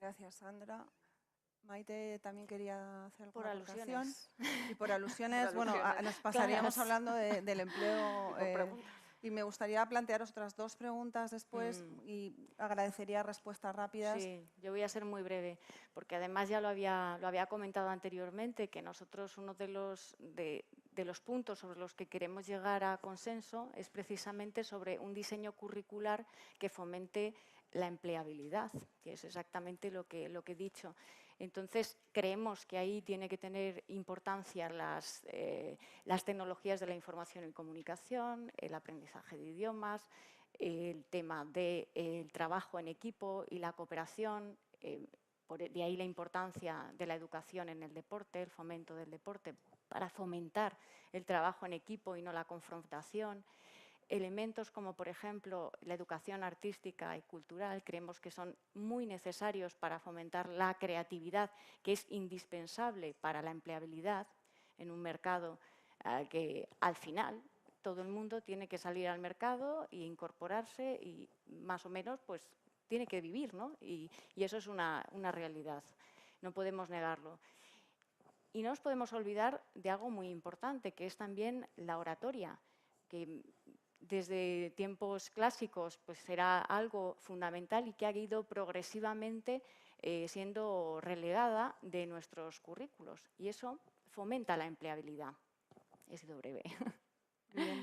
Gracias, Sandra. Maite también quería hacer Por alguna aportación. alusiones. Y por alusiones, Por bueno, alusiones nos pasaríamos claras. hablando del empleo. Y por preguntas. Y me gustaría plantearos otras dos preguntas después y agradecería respuestas rápidas. Sí, yo voy a ser muy breve, porque además ya lo había comentado anteriormente, que nosotros uno de los puntos sobre los que queremos llegar a consenso es precisamente sobre un diseño curricular que fomente la empleabilidad, que es exactamente lo que he dicho. Entonces, creemos que ahí tiene que tener importancia las tecnologías de la información y comunicación, el aprendizaje de idiomas, el tema del trabajo en equipo y la cooperación, de ahí la importancia de la educación en el deporte, el fomento del deporte, para fomentar el trabajo en equipo y no la confrontación. Elementos como, por ejemplo, la educación artística y cultural, creemos que son muy necesarios para fomentar la creatividad, que es indispensable para la empleabilidad en un mercado que, al final, todo el mundo tiene que salir al mercado e incorporarse y, más o menos, pues, tiene que vivir, ¿no? Y eso es una realidad. No podemos negarlo. Y no nos podemos olvidar de algo muy importante, que es también la oratoria, que desde tiempos clásicos pues será algo fundamental y que ha ido progresivamente siendo relegada de nuestros currículos. Y eso fomenta la empleabilidad. He sido breve. Bien.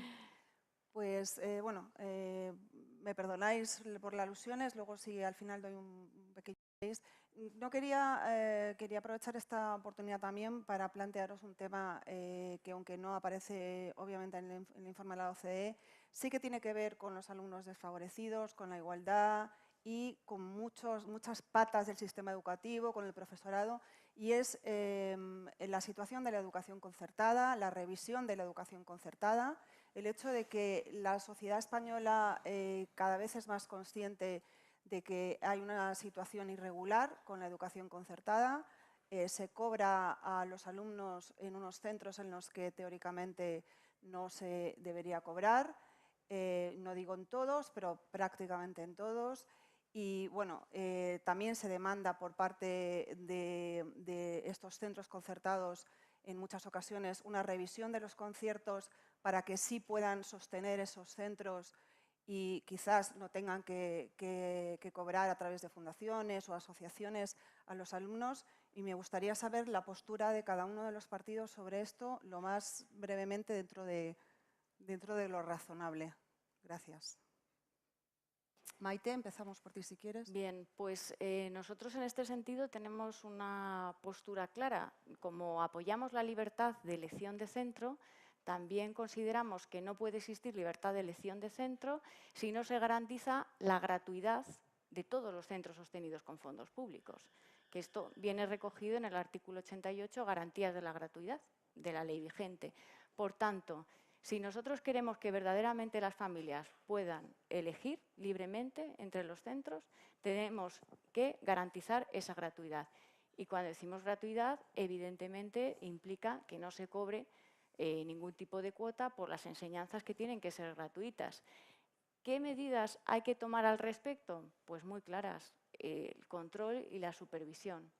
Pues, bueno, me perdonáis por las alusiones, luego si al final doy un pequeño... No quería aprovechar esta oportunidad también para plantearos un tema que, aunque no aparece obviamente en el informe de la OCDE, sí que tiene que ver con los alumnos desfavorecidos, con la igualdad y con muchas patas del sistema educativo, con el profesorado, y es la situación de la educación concertada, la revisión de la educación concertada, el hecho de que la sociedad española cada vez es más consciente de que hay una situación irregular con la educación concertada, se cobra a los alumnos en unos centros en los que teóricamente no se debería cobrar, no digo en todos, pero prácticamente en todos. Y bueno, también se demanda por parte de estos centros concertados en muchas ocasiones una revisión de los conciertos para que sí puedan sostener esos centros y quizás no tengan que cobrar a través de fundaciones o asociaciones a los alumnos. Y me gustaría saber la postura de cada uno de los partidos sobre esto, lo más brevemente dentro de lo razonable. Gracias. Maite, empezamos por ti si quieres. Bien, pues nosotros en este sentido tenemos una postura clara. Como apoyamos la libertad de elección de centro, también consideramos que no puede existir libertad de elección de centro si no se garantiza la gratuidad de todos los centros sostenidos con fondos públicos, que esto viene recogido en el artículo 88, garantías de la gratuidad de la ley vigente. Por tanto, si nosotros queremos que verdaderamente las familias puedan elegir libremente entre los centros, tenemos que garantizar esa gratuidad. Y cuando decimos gratuidad, evidentemente implica que no se cobre ningún tipo de cuota por las enseñanzas que tienen que ser gratuitas. ¿Qué medidas hay que tomar al respecto? Pues muy claras, el control y la supervisión.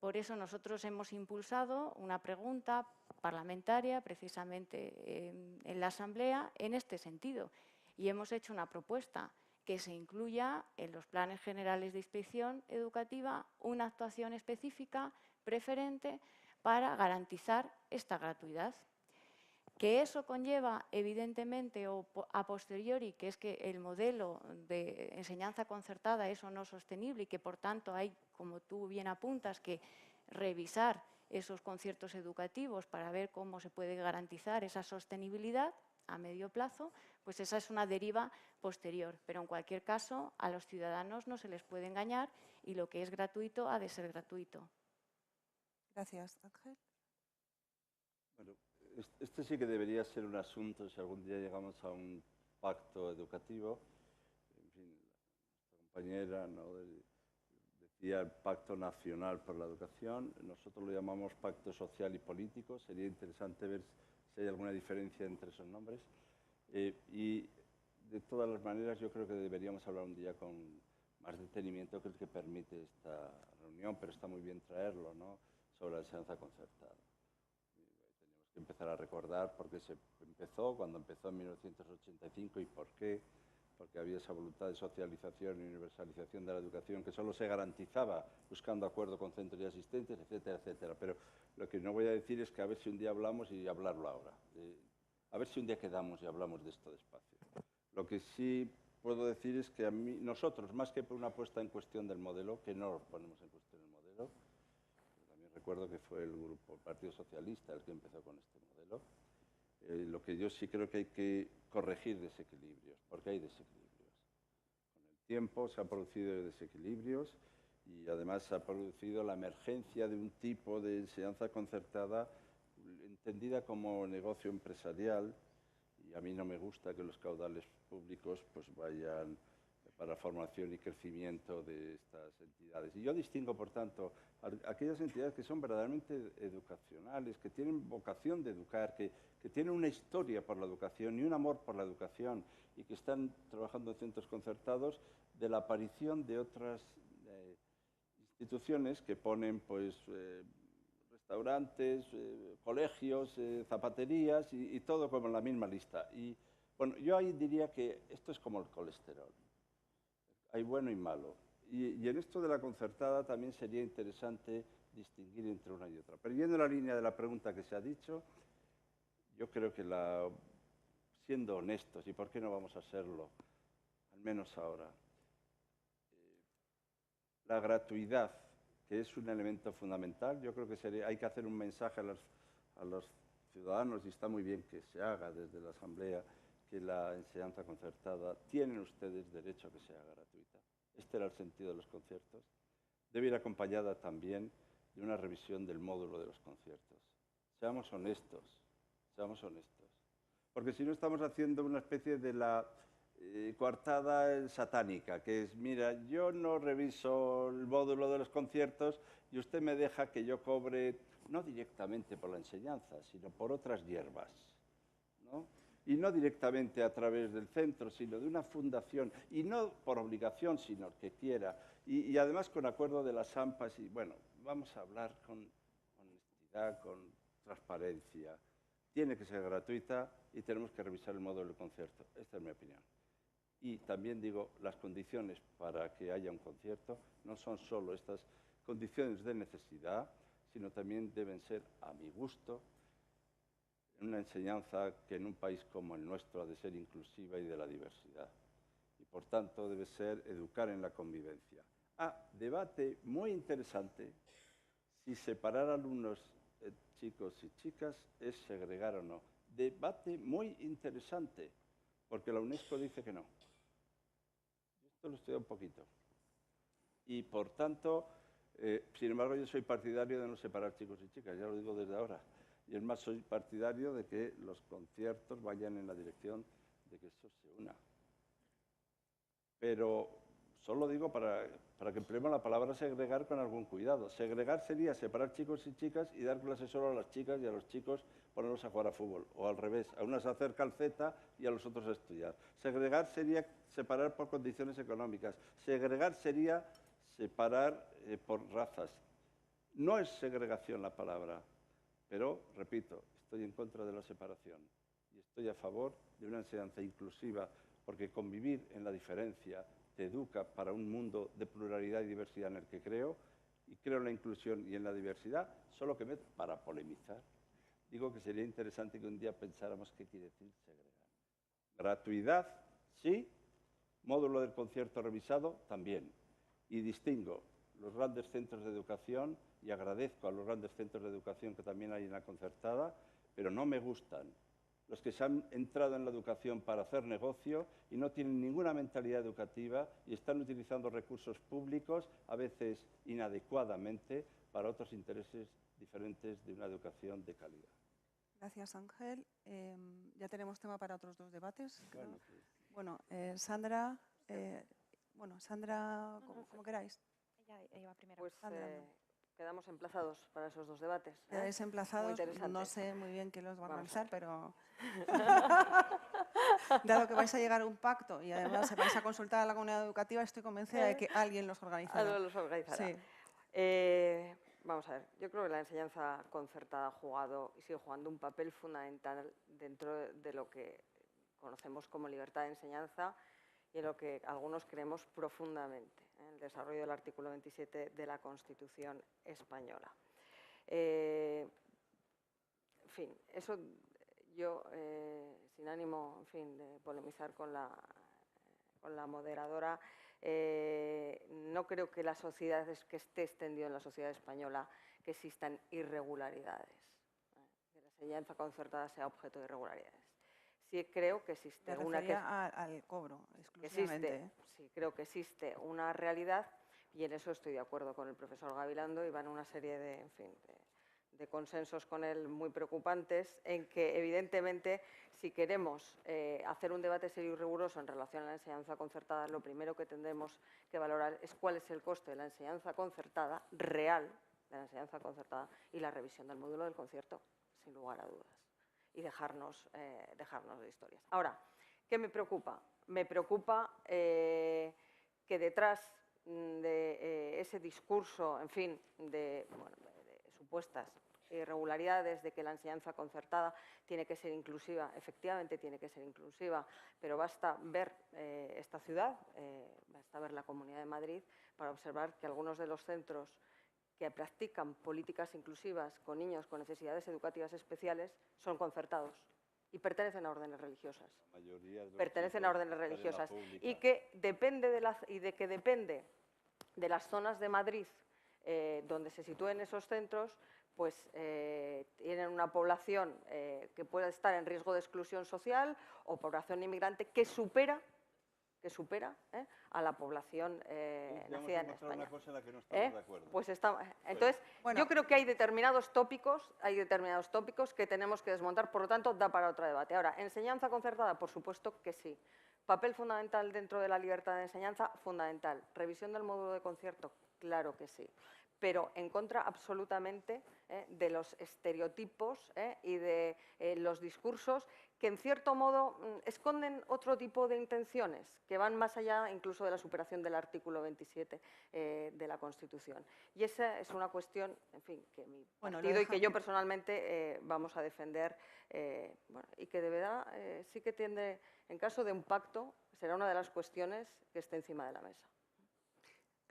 Por eso nosotros hemos impulsado una pregunta parlamentaria, precisamente en la Asamblea, en este sentido. Y hemos hecho una propuesta que se incluya en los planes generales de inspección educativa una actuación específica, preferente, para garantizar esta gratuidad. Que eso conlleva, evidentemente, o a posteriori, que es que el modelo de enseñanza concertada es o no sostenible y que, por tanto, hay, como tú bien apuntas, que revisar esos conciertos educativos para ver cómo se puede garantizar esa sostenibilidad a medio plazo, pues esa es una deriva posterior. Pero, en cualquier caso, a los ciudadanos no se les puede engañar y lo que es gratuito ha de ser gratuito. Gracias, Ángel. Bueno, este sí que debería ser un asunto si algún día llegamos a un pacto educativo. En fin, nuestra compañera, ¿no?, decía el Pacto Nacional por la Educación. Nosotros lo llamamos Pacto Social y Político. Sería interesante ver si hay alguna diferencia entre esos nombres. Y de todas las maneras, yo creo que deberíamos hablar un día con más detenimiento que el que permite reunión, pero está muy bien traerlo, ¿no?, sobre la enseñanza concertada. Tenemos que empezar a recordar por qué se empezó, cuando empezó en 1985 y por qué, porque había esa voluntad de socialización y universalización de la educación que solo se garantizaba buscando acuerdo con centros y asistentes, etcétera, etcétera. Pero lo que no voy a decir es que a ver si un día hablamos y hablarlo ahora. A ver si un día quedamos y hablamos de esto despacio. Lo que sí puedo decir es que nosotros, más que por una puesta en cuestión del modelo, que no ponemos en cuestión el modelo, también recuerdo que fue el Partido Socialista el que empezó con este modelo, lo que yo sí creo que hay que corregir desequilibrios, porque hay desequilibrios. Con el tiempo se han producido desequilibrios y además se ha producido la emergencia de un tipo de enseñanza concertada entendida como negocio empresarial, y a mí no me gusta que los caudales públicos pues vayan para formación y crecimiento de estas entidades. Y yo distingo, por tanto, aquellas entidades que son verdaderamente educacionales, que tienen vocación de educar, que tienen una historia por la educación y un amor por la educación y que están trabajando en centros concertados, de la aparición de otras instituciones que ponen pues, restaurantes, colegios, zapaterías y todo como en la misma lista. Y bueno, yo ahí diría que esto es como el colesterol. Hay bueno y malo. Y en esto de la concertada también sería interesante distinguir entre una y otra. Pero yendo en la línea de la pregunta que se ha dicho, yo creo que siendo honestos, y por qué no vamos a serlo, al menos ahora, la gratuidad, que es un elemento fundamental, yo creo que hay que hacer un mensaje a los ciudadanos, y está muy bien que se haga desde la Asamblea, que la enseñanza concertada, tienen ustedes derecho a que sea gratuita. Este era el sentido de los conciertos. Debe ir acompañada también de una revisión del módulo de los conciertos. Seamos honestos, seamos honestos. Porque si no estamos haciendo una especie de la coartada satánica, que es, mira, yo no reviso el módulo de los conciertos y usted me deja que yo cobre, no directamente por la enseñanza, sino por otras hierbas, ¿no? Y no directamente a través del centro, sino de una fundación, y no por obligación, sino que quiera, y además con acuerdo de las AMPAs, y bueno, vamos a hablar con honestidad, con transparencia. Tiene que ser gratuita y tenemos que revisar el módulo del concierto. Esta es mi opinión. Y también digo, las condiciones para que haya un concierto no son solo estas condiciones de necesidad, sino también deben ser, a mi gusto, una enseñanza que en un país como el nuestro ha de ser inclusiva y de la diversidad. Y por tanto debe ser educar en la convivencia. Debate muy interesante, si separar alumnos chicos y chicas es segregar o no. Debate muy interesante, porque la UNESCO dice que no. Esto lo he estudiado un poquito. Y por tanto, sin embargo, yo soy partidario de no separar chicos y chicas, ya lo digo desde ahora. Y es más, soy partidario de que los conciertos vayan en la dirección de que eso se una. Pero solo digo para que empleemos la palabra segregar con algún cuidado. Segregar sería separar chicos y chicas y dar clases solo a las chicas y a los chicos ponerlos a jugar a fútbol. O al revés, a unas a hacer calceta y a los otros a estudiar. Segregar sería separar por condiciones económicas. Segregar sería separar por razas. No es segregación la palabra. Pero, repito, estoy en contra de la separación y estoy a favor de una enseñanza inclusiva, porque convivir en la diferencia te educa para un mundo de pluralidad y diversidad en el que creo, y creo en la inclusión y en la diversidad, solo que para polemizar. Digo que sería interesante que un día pensáramos qué quiere decir segregar. Gratuidad, sí. Módulo del concierto revisado, también. Y distingo los grandes centros de educación, y agradezco a los grandes centros de educación que también hay en la concertada, pero no me gustan los que se han entrado en la educación para hacer negocio y no tienen ninguna mentalidad educativa y están utilizando recursos públicos, a veces inadecuadamente, para otros intereses diferentes de una educación de calidad. Gracias, Ángel. Ya tenemos tema para otros dos debates. Bueno, pues, Bueno, Sandra, Sandra, como queráis. Ella va primero. Pues Sandra, quedamos emplazados para esos dos debates. Quedáis emplazados, interesante. no sé muy bien quién los va a Vamos organizar, pero dado que vais a llegar a un pacto y además vais a consultar a la comunidad educativa, estoy convencida de que alguien los organizará. Algo los organizará. Sí. Vamos a ver, yo creo que la enseñanza concertada ha jugado y sigue jugando un papel fundamental dentro de lo que conocemos como libertad de enseñanza y en lo que algunos creemos profundamente, en el desarrollo del artículo 27 de la Constitución española. En fin, eso yo, sin ánimo, en fin, de polemizar con la moderadora, no creo que la sociedad, que esté extendido en la sociedad española, que existan irregularidades, que la enseñanza concertada sea objeto de irregularidades. Sí creo que existe Me refería al cobro, exclusivamente. Sí, creo que existe una realidad y en eso estoy de acuerdo con el profesor Gabilondo y van una serie de, en fin, de consensos con él muy preocupantes en que, evidentemente, si queremos hacer un debate serio y riguroso en relación a la enseñanza concertada, lo primero que tendremos que valorar es cuál es el coste de la enseñanza concertada, real, de la enseñanza concertada, y la revisión del módulo del concierto, sin lugar a dudas, y dejarnos de historias. Ahora, ¿qué me preocupa? Me preocupa que detrás de ese discurso, en fin, de supuestas irregularidades, de que la enseñanza concertada tiene que ser inclusiva, efectivamente tiene que ser inclusiva, pero basta ver esta ciudad, basta ver la Comunidad de Madrid para observar que algunos de los centros que practican políticas inclusivas con niños con necesidades educativas especiales son concertados y pertenecen a órdenes religiosas. Pertenecen a órdenes religiosas y que depende de las zonas de Madrid donde se sitúen esos centros, pues tienen una población que puede estar en riesgo de exclusión social o población inmigrante que supera a la población nacida en España. Una cosa en la que no estamos de acuerdo. Pues entonces, bueno, yo creo que hay determinados tópicos que tenemos que desmontar, por lo tanto, da para otro debate. Ahora, ¿enseñanza concertada? Por supuesto que sí. ¿Papel fundamental dentro de la libertad de enseñanza? Fundamental. ¿Revisión del módulo de concierto? Claro que sí. Pero en contra absolutamente de los estereotipos y de los discursos que en cierto modo esconden otro tipo de intenciones que van más allá incluso de la superación del artículo 27 de la Constitución. Y esa es una cuestión, en fin, que mi partido y que yo personalmente vamos a defender y que de verdad sí que tiende, en caso de un pacto, será una de las cuestiones que esté encima de la mesa.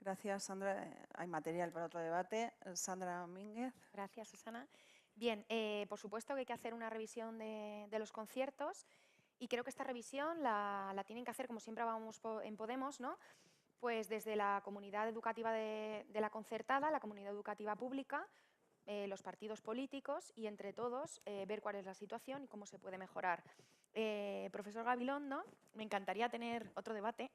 Gracias, Sandra. Hay material para otro debate. Sandra Mínguez. Gracias, Susana. Bien, por supuesto que hay que hacer una revisión de los conciertos y creo que esta revisión la tienen que hacer, como siempre vamos en Podemos, ¿no? Pues desde la comunidad educativa de la concertada, la comunidad educativa pública, los partidos políticos y entre todos ver cuál es la situación y cómo se puede mejorar. Profesor Gabilondo, me encantaría tener otro debate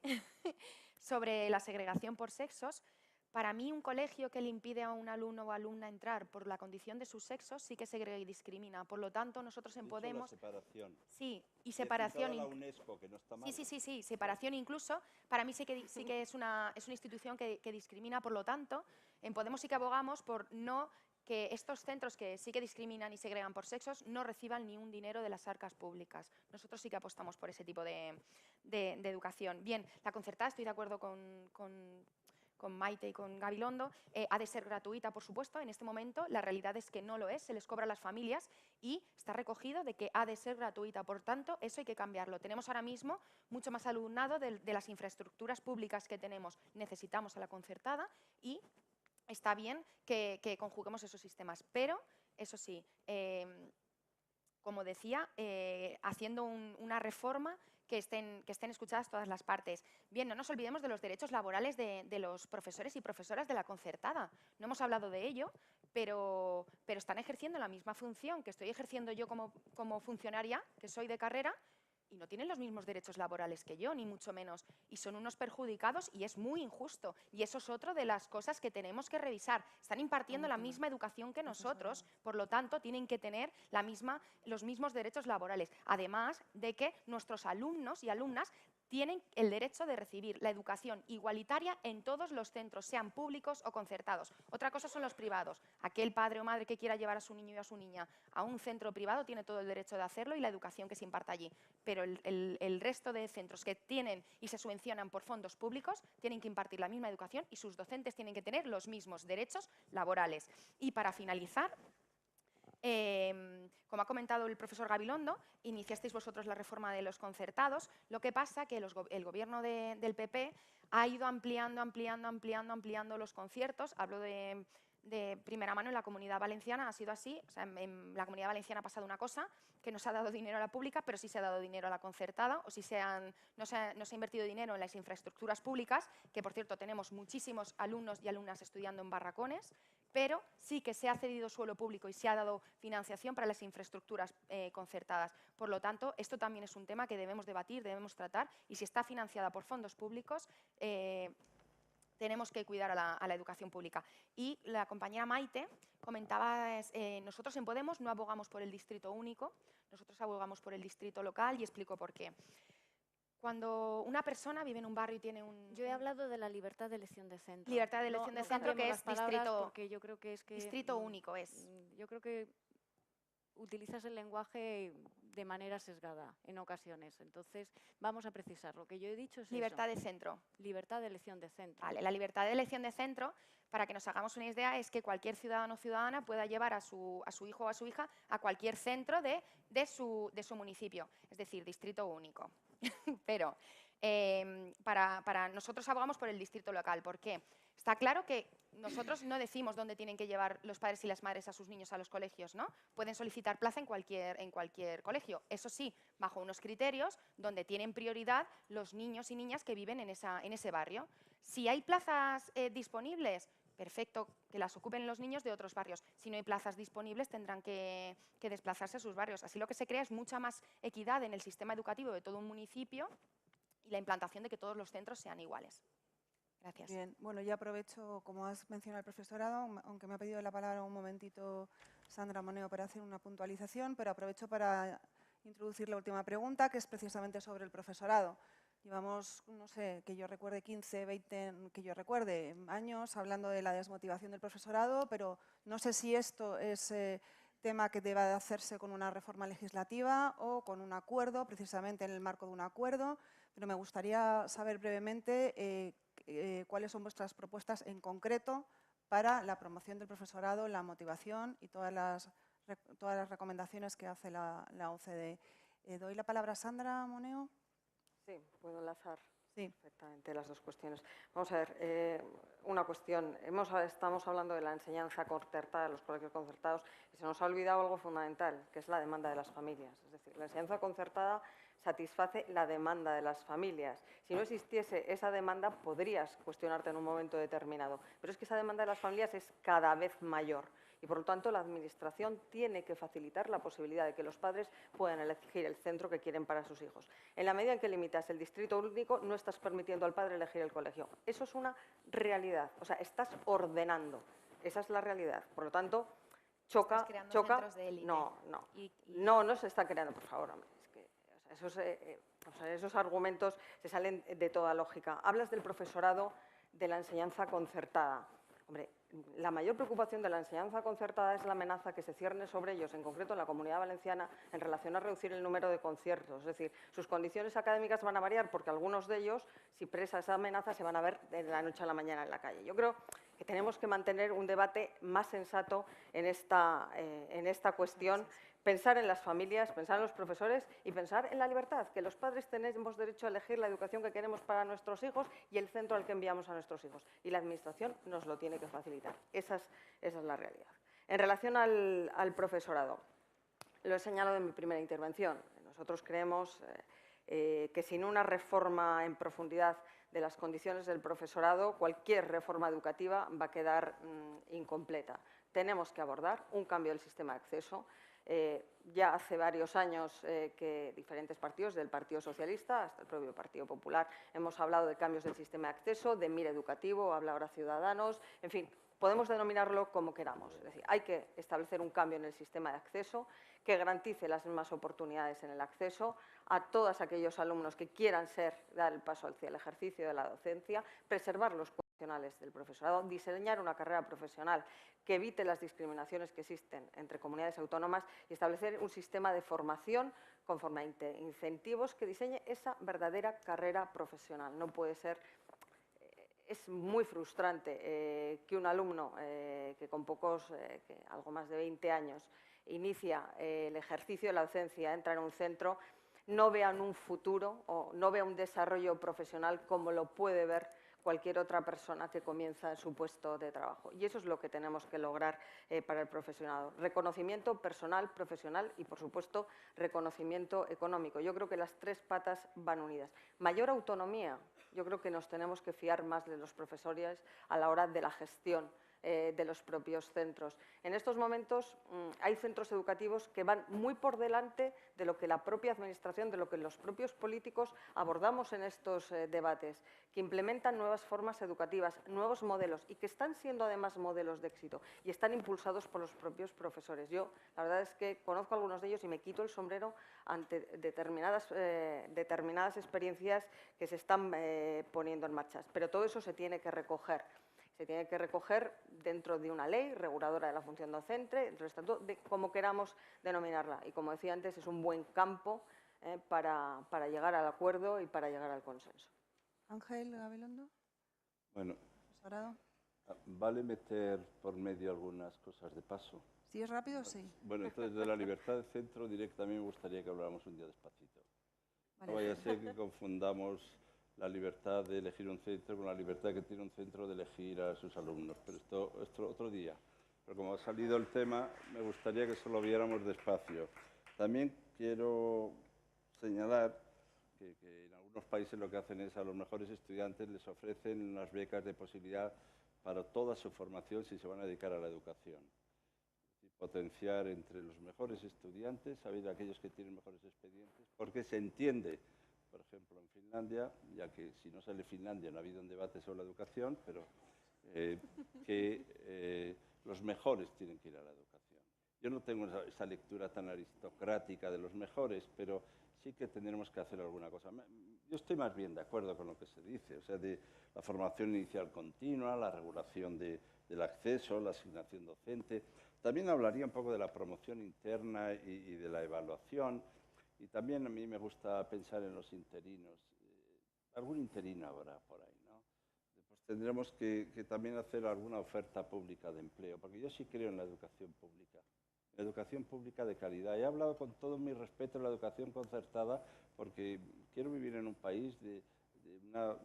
sobre la segregación por sexos. Para mí, un colegio que le impide a un alumno o alumna entrar por la condición de su sexo sí que segrega y discrimina. Por lo tanto, nosotros en Podemos... La separación. Sí, y separación... La UNESCO, que no está mal. Sí, separación incluso. Para mí sí que es una institución que discrimina. Por lo tanto, en Podemos sí que abogamos por no que estos centros que sí que discriminan y segregan por sexos no reciban ni un dinero de las arcas públicas. Nosotros sí que apostamos por ese tipo de educación. Bien, la concertada, estoy de acuerdo con Maite y con Gabilondo, ha de ser gratuita, por supuesto. En este momento la realidad es que no lo es, se les cobra a las familias y está recogido de que ha de ser gratuita. Por tanto, eso hay que cambiarlo. Tenemos ahora mismo mucho más alumnado de las infraestructuras públicas que tenemos. Necesitamos a la concertada y está bien que conjuguemos esos sistemas, pero, eso sí, como decía, haciendo una reforma que estén escuchadas todas las partes. Bien, no nos olvidemos de los derechos laborales de los profesores y profesoras de la concertada. No hemos hablado de ello, pero están ejerciendo la misma función que estoy ejerciendo yo como funcionaria, que soy de carrera, y no tienen los mismos derechos laborales que yo, ni mucho menos. Y son unos perjudicados y es muy injusto. Y eso es otra de las cosas que tenemos que revisar. Están impartiendo la misma educación que nosotros, por lo tanto, tienen que tener los mismos derechos laborales. Además de que nuestros alumnos y alumnas tienen el derecho de recibir la educación igualitaria en todos los centros, sean públicos o concertados. Otra cosa son los privados. Aquel padre o madre que quiera llevar a su niño y a su niña a un centro privado tiene todo el derecho de hacerlo y la educación que se imparta allí. Pero el resto de centros que tienen y se subvencionan por fondos públicos tienen que impartir la misma educación y sus docentes tienen que tener los mismos derechos laborales. Y para finalizar, como ha comentado el profesor Gabilondo, iniciasteis vosotros la reforma de los concertados. Lo que pasa que el gobierno del PP ha ido ampliando los conciertos. Hablo de primera mano. En la Comunidad Valenciana ha sido así. O sea, en la Comunidad Valenciana ha pasado una cosa, que no se ha dado dinero a la pública, pero sí se ha dado dinero a la concertada, o no se ha invertido dinero en las infraestructuras públicas, que por cierto tenemos muchísimos alumnos y alumnas estudiando en barracones, pero sí que se ha cedido suelo público y se ha dado financiación para las infraestructuras concertadas. Por lo tanto, esto también es un tema que debemos debatir, debemos tratar, y si está financiada por fondos públicos, tenemos que cuidar a la educación pública. Y la compañera Maite comentaba, nosotros en Podemos no abogamos por el distrito único, nosotros abogamos por el distrito local, y explico por qué. Cuando una persona vive en un barrio y tiene un... Yo he hablado de la libertad de elección de centro. Libertad de elección de centro, que es distrito, porque yo creo que es que distrito único. Yo creo que utilizas el lenguaje de manera sesgada en ocasiones. Entonces, vamos a precisar. Lo que yo he dicho es libertad eso. de centro. Libertad de elección de centro. Vale, la libertad de elección de centro, para que nos hagamos una idea, es que cualquier ciudadano o ciudadana pueda llevar a su hijo o a su hija a cualquier centro de su municipio, es decir, distrito único. Pero para nosotros abogamos por el distrito local. ¿Por qué? Está claro que nosotros no decimos dónde tienen que llevar los padres y las madres a sus niños a los colegios, ¿no? Pueden solicitar plaza en cualquier colegio. Eso sí, bajo unos criterios donde tienen prioridad los niños y niñas que viven en ese barrio. Si hay plazas disponibles, perfecto, que las ocupen los niños de otros barrios. Si no hay plazas disponibles, tendrán que desplazarse a sus barrios. Así lo que se crea es mucha más equidad en el sistema educativo de todo un municipio y la implantación de que todos los centros sean iguales. Gracias. Bien, bueno, ya aprovecho, como has mencionado el profesorado, aunque me ha pedido la palabra un momentito Sandra Moneo para hacer una puntualización, pero aprovecho para introducir la última pregunta, que es precisamente sobre el profesorado. Llevamos, no sé, que yo recuerde 15, 20, que yo recuerde años hablando de la desmotivación del profesorado, pero no sé si esto es tema que deba de hacerse con una reforma legislativa o con un acuerdo, precisamente en el marco de un acuerdo, pero me gustaría saber brevemente cuáles son vuestras propuestas en concreto para la promoción del profesorado, la motivación y todas las recomendaciones que hace la OCDE. ¿Doy la palabra a Sandra Moneo? Sí, puedo enlazar Sí. perfectamente las dos cuestiones. Vamos a ver, una cuestión. Estamos hablando de la enseñanza concertada, de los colegios concertados, y se nos ha olvidado algo fundamental, que es la demanda de las familias. Es decir, la enseñanza concertada satisface la demanda de las familias. Si no existiese esa demanda, podrías cuestionarte en un momento determinado. Pero es que esa demanda de las familias es cada vez mayor. Y, por lo tanto, la Administración tiene que facilitar la posibilidad de que los padres puedan elegir el centro que quieren para sus hijos. En la medida en que limitas el distrito único, no estás permitiendo al padre elegir el colegio. Eso es una realidad. O sea, estás ordenando. Esa es la realidad. Por lo tanto, choca. Centros de élite. No se está creando, por favor, hombre. Esos argumentos se salen de toda lógica. Hablas del profesorado de la enseñanza concertada. Hombre, la mayor preocupación de la enseñanza concertada es la amenaza que se cierne sobre ellos, en concreto en la Comunidad Valenciana, en relación a reducir el número de conciertos. Es decir, sus condiciones académicas van a variar porque algunos de ellos, si presa esa amenaza, se van a ver de la noche a la mañana en la calle. Yo creo que tenemos que mantener un debate más sensato en esta cuestión. Pensar en las familias, pensar en los profesores y pensar en la libertad, que los padres tenemos derecho a elegir la educación que queremos para nuestros hijos y el centro al que enviamos a nuestros hijos. Y la Administración nos lo tiene que facilitar. Esa es la realidad. En relación al profesorado, lo he señalado en mi primera intervención. Nosotros creemos que sin una reforma en profundidad de las condiciones del profesorado, cualquier reforma educativa va a quedar incompleta. Tenemos que abordar un cambio del sistema de acceso. Ya hace varios años que diferentes partidos, del Partido Socialista hasta el propio Partido Popular, hemos hablado de cambios del sistema de acceso, de MIR educativo, habla ahora Ciudadanos, en fin, podemos denominarlo como queramos. Es decir, hay que establecer un cambio en el sistema de acceso que garantice las mismas oportunidades en el acceso a todos aquellos alumnos que quieran dar el paso hacia el ejercicio de la docencia, preservar los profesionales del profesorado, diseñar una carrera profesional que evite las discriminaciones que existen entre comunidades autónomas y establecer un sistema de formación conforme a incentivos que diseñe esa verdadera carrera profesional. No puede ser... Es muy frustrante que un alumno que con algo más de 20 años, inicia el ejercicio de la docencia, entra en un centro, no vean un futuro o no vea un desarrollo profesional como lo puede ver cualquier otra persona que comienza en su puesto de trabajo. Y eso es lo que tenemos que lograr para el profesorado. Reconocimiento personal, profesional y, por supuesto, reconocimiento económico. Yo creo que las tres patas van unidas. Mayor autonomía. Yo creo que nos tenemos que fiar más de los profesores a la hora de la gestión de los propios centros. En estos momentos hay centros educativos que van muy por delante de lo que la propia administración, de lo que los propios políticos abordamos en estos debates, que implementan nuevas formas educativas, nuevos modelos y que están siendo además modelos de éxito y están impulsados por los propios profesores. Yo la verdad es que conozco a algunos de ellos y me quito el sombrero ante determinadas experiencias que se están poniendo en marcha. Pero todo eso se tiene que recoger. Se tiene que recoger dentro de una ley reguladora de la función docente, dentro del estatuto, de como queramos denominarla. Y como decía antes, es un buen campo para llegar al acuerdo y para llegar al consenso. Ángel Gabilondo. Bueno, Profesorado. vale meter por medio algunas cosas de paso. Si es rápido, sí. Bueno, entonces de la libertad de centro directamente me gustaría que habláramos un día despacito. Vale. No vaya a ser que confundamos la libertad de elegir un centro con la libertad que tiene un centro de elegir a sus alumnos. Pero esto otro día. Pero como ha salido el tema, me gustaría que solo viéramos despacio. También quiero señalar que en algunos países lo que hacen es a los mejores estudiantes les ofrecen unas becas de posibilidad para toda su formación si se van a dedicar a la educación. Y potenciar entre los mejores estudiantes, saber aquellos que tienen mejores expedientes, porque se entiende, por ejemplo, en Finlandia, ya que si no sale Finlandia no ha habido un debate sobre la educación, pero que los mejores tienen que ir a la educación. Yo no tengo esa lectura tan aristocrática de los mejores, pero sí que tendremos que hacer alguna cosa. Yo estoy más bien de acuerdo con lo que se dice, o sea, de la formación inicial continua, la regulación del acceso, la asignación docente. También hablaría un poco de la promoción interna y de la evaluación. Y también a mí me gusta pensar en los interinos. Algún interino habrá por ahí, ¿no? Pues tendremos que también hacer alguna oferta pública de empleo, porque yo sí creo en la educación pública de calidad. He hablado con todo mi respeto de la educación concertada porque quiero vivir en un país de una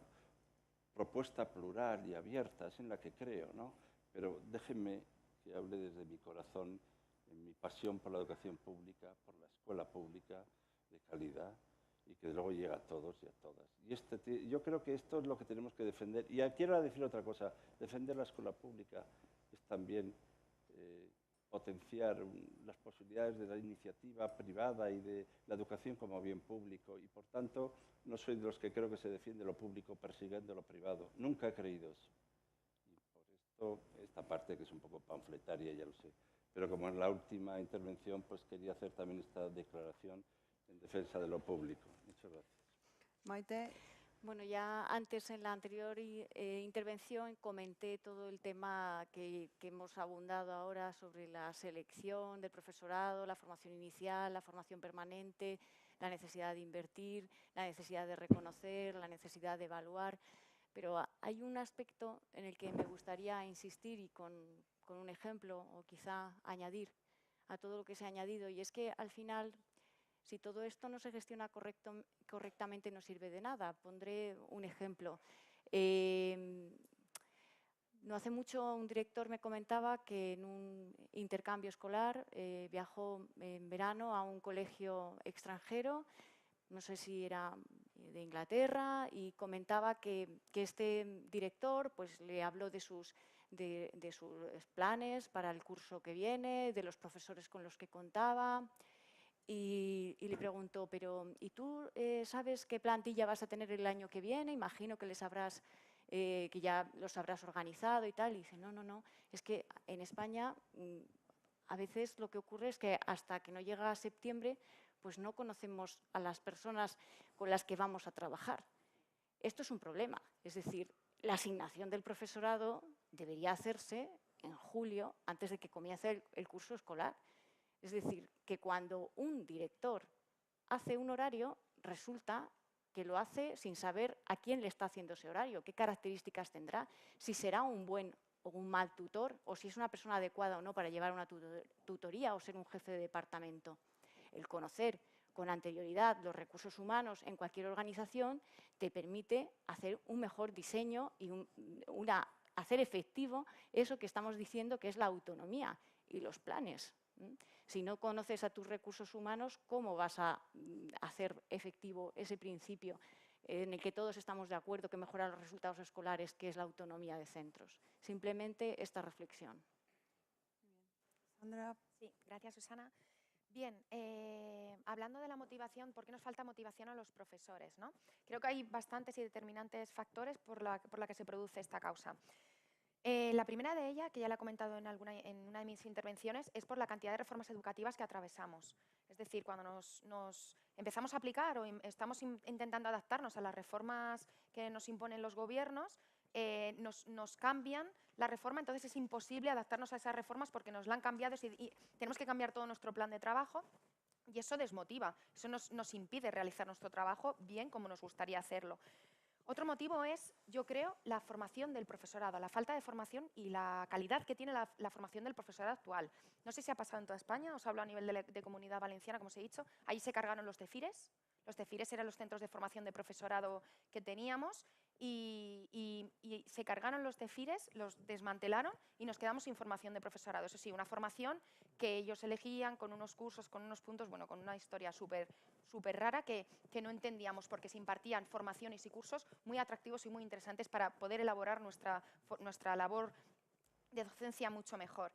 propuesta plural y abierta, es en la que creo, ¿no? Pero déjenme que hable desde mi corazón, en mi pasión por la educación pública, por la escuela pública de calidad y que luego llega a todos y a todas. Y yo creo que esto es lo que tenemos que defender. Y quiero decir otra cosa, defender la escuela pública es también potenciar las posibilidades de la iniciativa privada y de la educación como bien público. Y por tanto, no soy de los que creo que se defiende lo público persiguiendo lo privado. Nunca he creído eso. Y por esto, esta parte que es un poco panfletaria, ya lo sé. Pero como en la última intervención, pues quería hacer también esta declaración en defensa de lo público. Muchas gracias. Maite. Bueno, ya antes en la anterior intervención comenté todo el tema que hemos abundado ahora sobre la selección del profesorado, la formación inicial, la formación permanente, la necesidad de invertir, la necesidad de reconocer, la necesidad de evaluar. Pero hay un aspecto en el que me gustaría insistir y con un ejemplo o quizá añadir a todo lo que se ha añadido, y es que al final, si todo esto no se gestiona correctamente, no sirve de nada. Pondré un ejemplo. No hace mucho un director me comentaba que en un intercambio escolar viajó en verano a un colegio extranjero, no sé si era de Inglaterra, y comentaba que este director pues, le habló de sus de sus planes para el curso que viene, de los profesores con los que contaba. Y le pregunto, pero ¿y tú sabes qué plantilla vas a tener el año que viene? Imagino que que ya los habrás organizado y tal. Y dice, no, es que en España a veces lo que ocurre es que hasta que no llega septiembre, pues no conocemos a las personas con las que vamos a trabajar. Esto es un problema, es decir, la asignación del profesorado debería hacerse en julio, antes de que comience el curso escolar. Es decir, que cuando un director hace un horario, resulta que lo hace sin saber a quién le está haciendo ese horario, qué características tendrá, si será un buen o un mal tutor, o si es una persona adecuada o no para llevar una tutoría o ser un jefe de departamento. El conocer con anterioridad los recursos humanos en cualquier organización te permite hacer un mejor diseño y hacer efectivo eso que estamos diciendo que es la autonomía y los planes. Si no conoces a tus recursos humanos, ¿cómo vas a hacer efectivo ese principio en el que todos estamos de acuerdo que mejora los resultados escolares, que es la autonomía de centros? Simplemente esta reflexión. Sandra. Sí, gracias, Susana. Bien, hablando de la motivación, ¿por qué nos falta motivación a los profesores, ¿no? Creo que hay bastantes y determinantes factores por la que se produce esta causa. La primera de ellas, que ya la he comentado en una de mis intervenciones, es por la cantidad de reformas educativas que atravesamos. Es decir, cuando nos empezamos a aplicar o estamos intentando adaptarnos a las reformas que nos imponen los gobiernos, nos cambian la reforma, entonces es imposible adaptarnos a esas reformas porque nos la han cambiado y tenemos que cambiar todo nuestro plan de trabajo. Y eso desmotiva, eso nos impide realizar nuestro trabajo bien como nos gustaría hacerlo. Otro motivo es, yo creo, la formación del profesorado, la falta de formación y la calidad que tiene la formación del profesorado actual. No sé si ha pasado en toda España, os hablo a nivel de Comunidad Valenciana, como os he dicho. Ahí se cargaron los CEFIRES. Los CEFIRES eran los centros de formación de profesorado que teníamos y se cargaron los CEFIRES, los desmantelaron y nos quedamos sin formación de profesorado. Eso sí, una formación que ellos elegían con unos cursos, con unos puntos, bueno, con una historia súper rara que no entendíamos porque se impartían formaciones y cursos muy atractivos y muy interesantes para poder elaborar nuestra labor de docencia mucho mejor.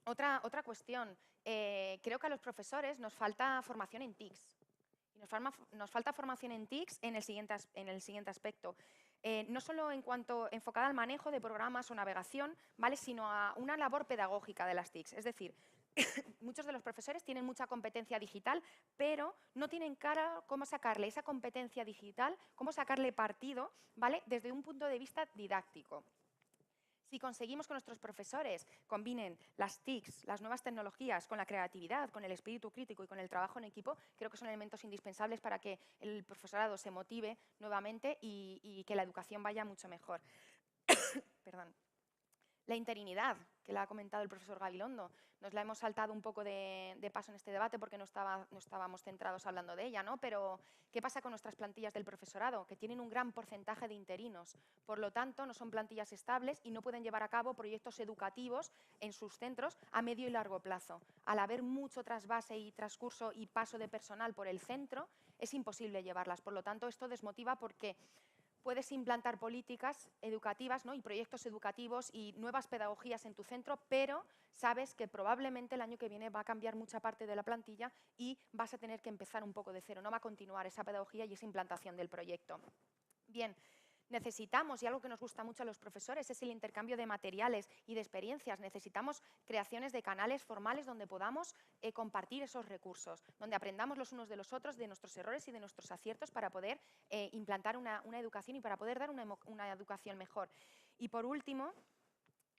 Otra cuestión, creo que a los profesores nos falta formación en TICs. Nos falta formación en TICs en el siguiente aspecto. No solo enfocada al manejo de programas o navegación, ¿vale? Sino a una labor pedagógica de las TICs. Es decir, muchos de los profesores tienen mucha competencia digital, pero no tienen claro cómo sacarle esa competencia digital, cómo sacarle partido, ¿vale? Desde un punto de vista didáctico. Si conseguimos que nuestros profesores combinen las TICs, las nuevas tecnologías, con la creatividad, con el espíritu crítico y con el trabajo en equipo, creo que son elementos indispensables para que el profesorado se motive nuevamente y que la educación vaya mucho mejor. Perdón. La interinidad, que la ha comentado el profesor Gabilondo, nos la hemos saltado un poco de paso en este debate porque no estábamos centrados hablando de ella, ¿no? Pero, ¿qué pasa con nuestras plantillas del profesorado? Que tienen un gran porcentaje de interinos. Por lo tanto, no son plantillas estables y no pueden llevar a cabo proyectos educativos en sus centros a medio y largo plazo. Al haber mucho trasvase y transcurso y paso de personal por el centro, es imposible llevarlas. Por lo tanto, esto desmotiva porque puedes implantar políticas educativas, ¿no? Y proyectos educativos y nuevas pedagogías en tu centro, pero sabes que probablemente el año que viene va a cambiar mucha parte de la plantilla y vas a tener que empezar un poco de cero, no va a continuar esa pedagogía y esa implantación del proyecto. Bien. Necesitamos, y algo que nos gusta mucho a los profesores, es el intercambio de materiales y de experiencias. Necesitamos creaciones de canales formales donde podamos compartir esos recursos, donde aprendamos los unos de los otros, de nuestros errores y de nuestros aciertos para poder implantar una educación y para poder dar una educación mejor. Y por último,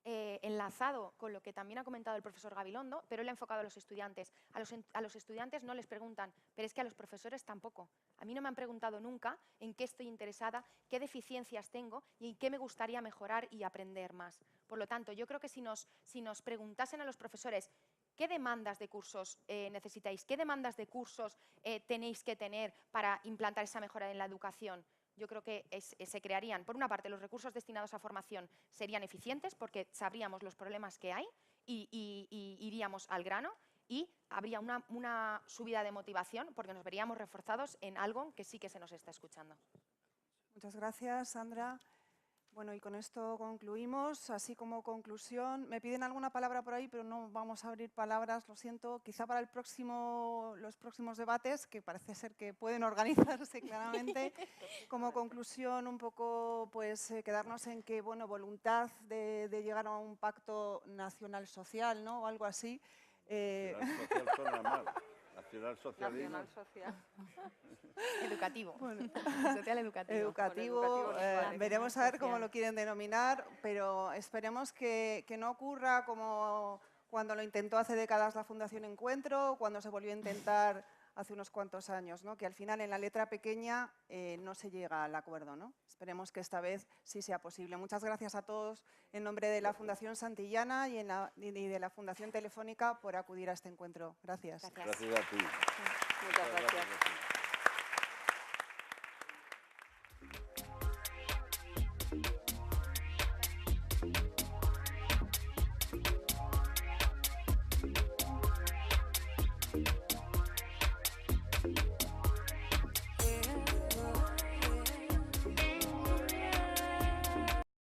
enlazado con lo que también ha comentado el profesor Gabilondo, pero él ha enfocado a los estudiantes. A los estudiantes no les preguntan, pero es que a los profesores tampoco. A mí no me han preguntado nunca en qué estoy interesada, qué deficiencias tengo y en qué me gustaría mejorar y aprender más. Por lo tanto, yo creo que si nos preguntasen a los profesores qué demandas de cursos necesitáis, qué demandas de cursos tenéis que tener para implantar esa mejora en la educación, yo creo que se crearían, por una parte, los recursos destinados a formación serían eficientes porque sabríamos los problemas que hay y iríamos al grano y habría una subida de motivación porque nos veríamos reforzados en algo que sí que se nos está escuchando. Muchas gracias, Sandra. Bueno, y con esto concluimos. Así como conclusión, me piden alguna palabra por ahí, pero no vamos a abrir palabras, lo siento. Quizá para los próximos debates, que parece ser que pueden organizarse claramente. Como conclusión, un poco pues quedarnos en que, bueno, voluntad de llegar a un pacto nacional social, ¿no? O algo así. Nacional social suena mal. Nacional socialismo. Nacional social. Educativo. Bueno. Social educativo. Educativo, Con educativo nos vale. veremos a ver cómo Social. lo quieren denominar, pero esperemos que no ocurra como cuando lo intentó hace décadas la Fundación Encuentro, cuando se volvió a intentar hace unos cuantos años, ¿no? Que al final en la letra pequeña no se llega al acuerdo, ¿no? Esperemos que esta vez sí sea posible. Muchas gracias a todos en nombre de la Fundación Santillana y de la Fundación Telefónica por acudir a este encuentro. Gracias. Gracias. Gracias a ti. Muchas gracias. a ti.